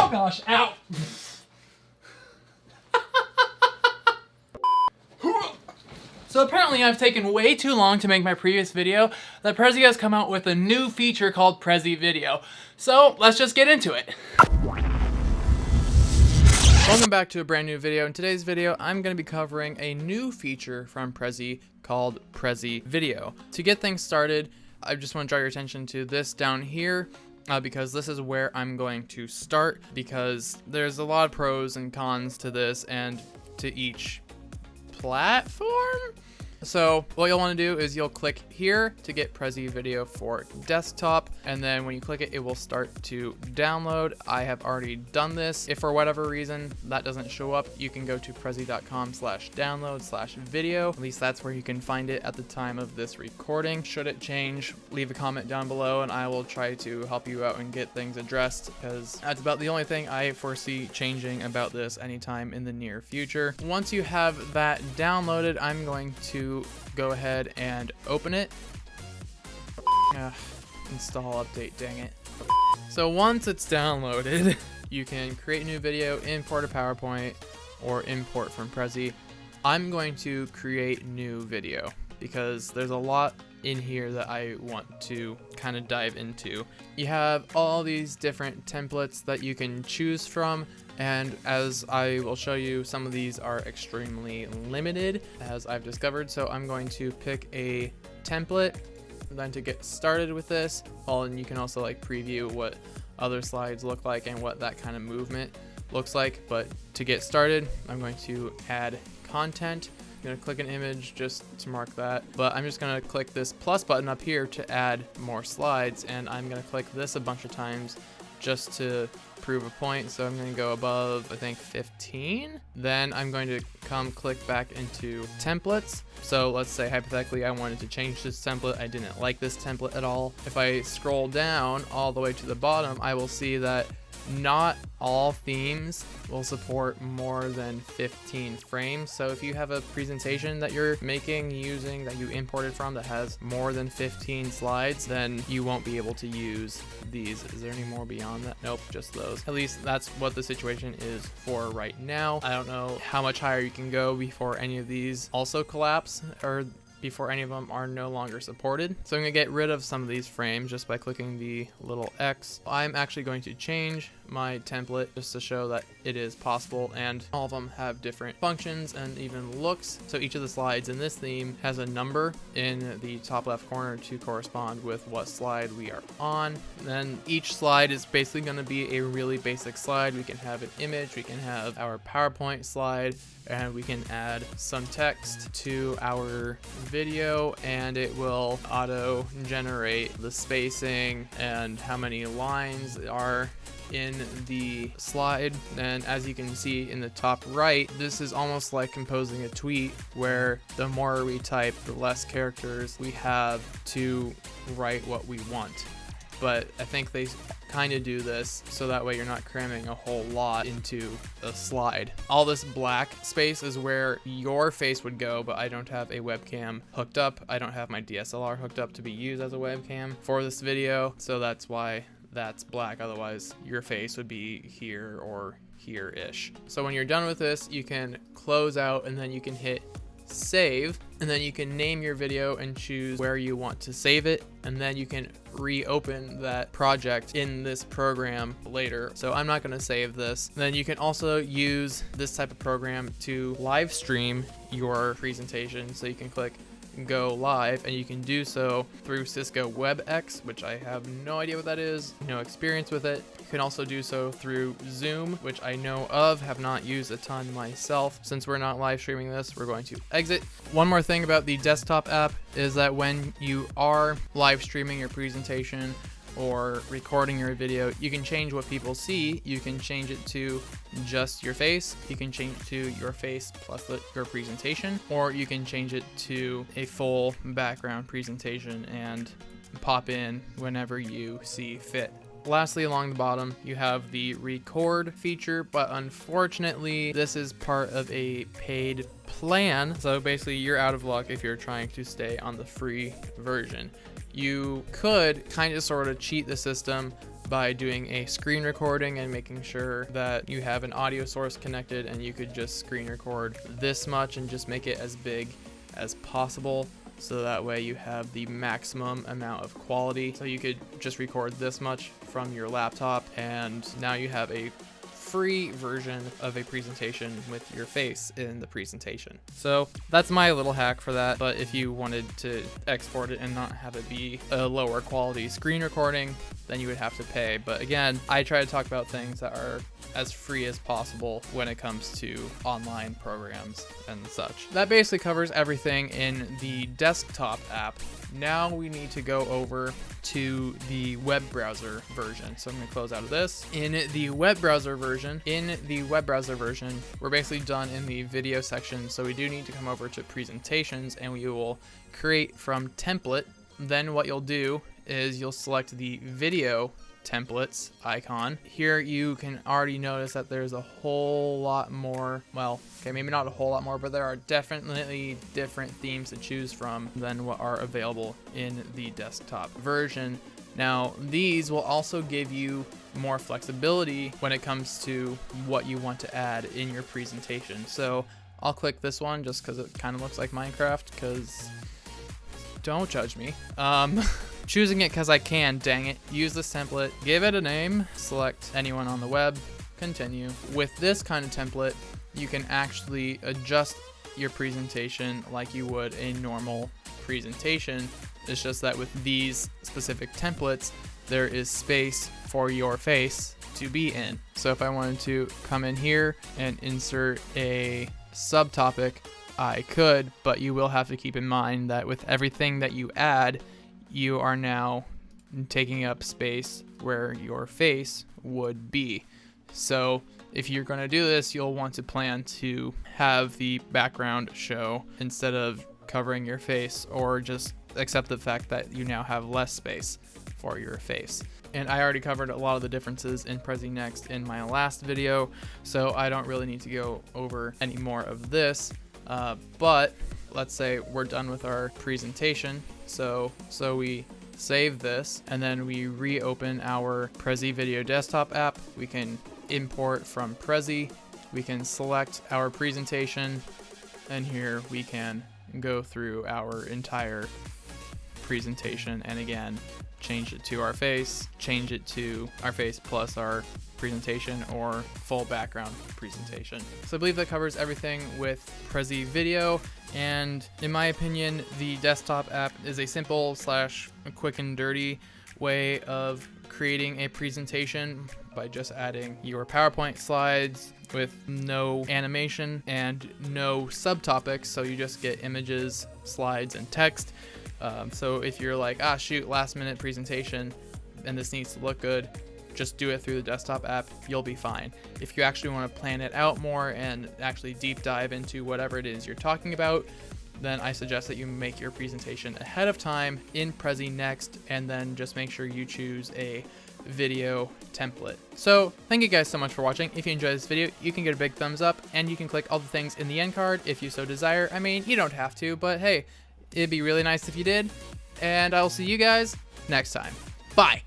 Oh gosh, ow! So apparently I've taken way too long to make my previous video that Prezi has come out with a new feature called Prezi Video. So let's just get into it. Welcome back to a brand new video. In today's video, I'm going to be covering a new feature from Prezi called Prezi Video. To get things started, I just want to draw your attention to this down here because this is where I'm going to start, because there's a lot of pros and cons to this and to each platform. So what you'll want to do is you'll click here to get Prezi Video for desktop, and then when you click it, it will start to download. I have already done this. If for whatever reason that doesn't show up, you can go to prezi.com/download/video. At least that's where you can find it at the time of this recording. Should it change, leave a comment down below and I will try to help you out and get things addressed, because that's about the only thing I foresee changing about this anytime in the near future. Once you have that downloaded, I'm going to go ahead and open it. Install update, dang it. So once it's downloaded, you can create a new video, import a PowerPoint, or import from Prezi. I'm going to create new video because there's a lot in here that I want to kind of dive into. You have all these different templates that you can choose from, and as I will show you, some of these are extremely limited, as I've discovered. So I'm going to pick a template. Then to get started with this, and you can also like preview what other slides look like and what that kind of movement looks like. But to get started, I'm going to add content. I'm going to click an image just to mark that, but I'm just going to click this plus button up here to add more slides, and I'm going to click this a bunch of times just to prove a point. So I'm going to go above, I think 15. Then I'm going to come click back into templates. So let's say hypothetically I wanted to change this template. I didn't like this template at all. If I scroll down all the way to the bottom, I will see that not all themes will support more than 15 frames. So if you have a presentation that you're making using that you imported from that has more than 15 slides, then you won't be able to use these. Is there any more beyond that? Nope, just those. At least that's what the situation is for right now. I don't know how much higher you can go before any of these also collapse, or before any of them are no longer supported. So I'm going to get rid of some of these frames just by clicking the little X. I'm actually going to change my template just to show that it is possible, and all of them have different functions and even looks. So each of the slides in this theme has a number in the top left corner to correspond with what slide we are on. Then each slide is basically going to be a really basic slide. We can have an image, we can have our PowerPoint slide, and we can add some text to our video, and it will auto generate the spacing and how many lines are in the slide. And as you can see in the top right, this is almost like composing a tweet, where the more we type, the less characters we have to write what we want. But I think they kind of do this so that way you're not cramming a whole lot into a slide. All this black space is where your face would go, but I don't have a webcam hooked up. I don't have my DSLR hooked up to be used as a webcam for this video, so that's why that's black. Otherwise your face would be here or here-ish. So when you're done with this, you can close out, and then you can hit save, and then you can name your video and choose where you want to save it, and then you can reopen that project in this program later. So I'm not going to save this. Then you can also use this type of program to live stream your presentation. So you can click go live, and you can do so through Cisco WebEx, which I have no idea what that is, no experience with it. You can also do so through Zoom, which I know of, have not used a ton myself. Since we're not live streaming this, we're going to exit. One more thing about the desktop app is that when you are live streaming your presentation or recording your video, you can change what people see. You can change it to just your face, you can change it to your face plus your presentation, or you can change it to a full background presentation and pop in whenever you see fit. Lastly, along the bottom, you have the record feature, but unfortunately, this is part of a paid plan. So basically, you're out of luck if you're trying to stay on the free version. You could kind of sort of cheat the system by doing a screen recording and making sure that you have an audio source connected, and you could just screen record this much and just make it as big as possible, so that way you have the maximum amount of quality. So you could just record this much from your laptop, and now you have a free version of a presentation with your face in the presentation. So that's my little hack for that. But if you wanted to export it and not have it be a lower quality screen recording, then you would have to pay. But again, I try to talk about things that are as free as possible when it comes to online programs and such. That basically covers everything in the desktop app. Now we need to go over to the web browser version. So I'm going to close out of this. In the web browser version, we're basically done in the video section. So we do need to come over to presentations, and we will create from template. Then what you'll do is you'll select the video templates icon. Here you can already notice that there's a whole lot more, well, okay, maybe not a whole lot more, but there are definitely different themes to choose from than what are available in the desktop version. Now, these will also give you more flexibility when it comes to what you want to add in your presentation. So I'll click this one just because it kind of looks like Minecraft, because don't judge me. Choosing it because I can, dang it. Use this template, give it a name, select anyone on the web, continue. With this kind of template, you can actually adjust your presentation like you would a normal presentation. It's just that with these specific templates, there is space for your face to be in. So if I wanted to come in here and insert a subtopic, I could, but you will have to keep in mind that with everything that you add, you are now taking up space where your face would be. So if you're going to do this, you'll want to plan to have the background show instead of covering your face, or just accept the fact that you now have less space for your face. And I already covered a lot of the differences in Prezi Next in my last video, so I don't really need to go over any more of this. But let's say we're done with our presentation. So we save this, and then we reopen our Prezi Video Desktop app. We can import from Prezi. We can select our presentation, and here we can go through our entire presentation, and again, change it to our face, change it to our face plus our presentation, or full background presentation. So I believe that covers everything with Prezi Video, and in my opinion, the desktop app is a simple / quick and dirty way of creating a presentation by just adding your PowerPoint slides with no animation and no subtopics, so you just get images, slides, and text. So if you're like, shoot, last minute presentation and this needs to look good, just do it through the desktop app, you'll be fine. If you actually want to plan it out more and actually deep dive into whatever it is you're talking about, then I suggest that you make your presentation ahead of time in Prezi Next, and then just make sure you choose a video template. So thank you guys so much for watching. If you enjoyed this video, you can get a big thumbs up, and you can click all the things in the end card if you so desire. I mean, you don't have to, but hey, it'd be really nice if you did. And I'll see you guys next time. Bye.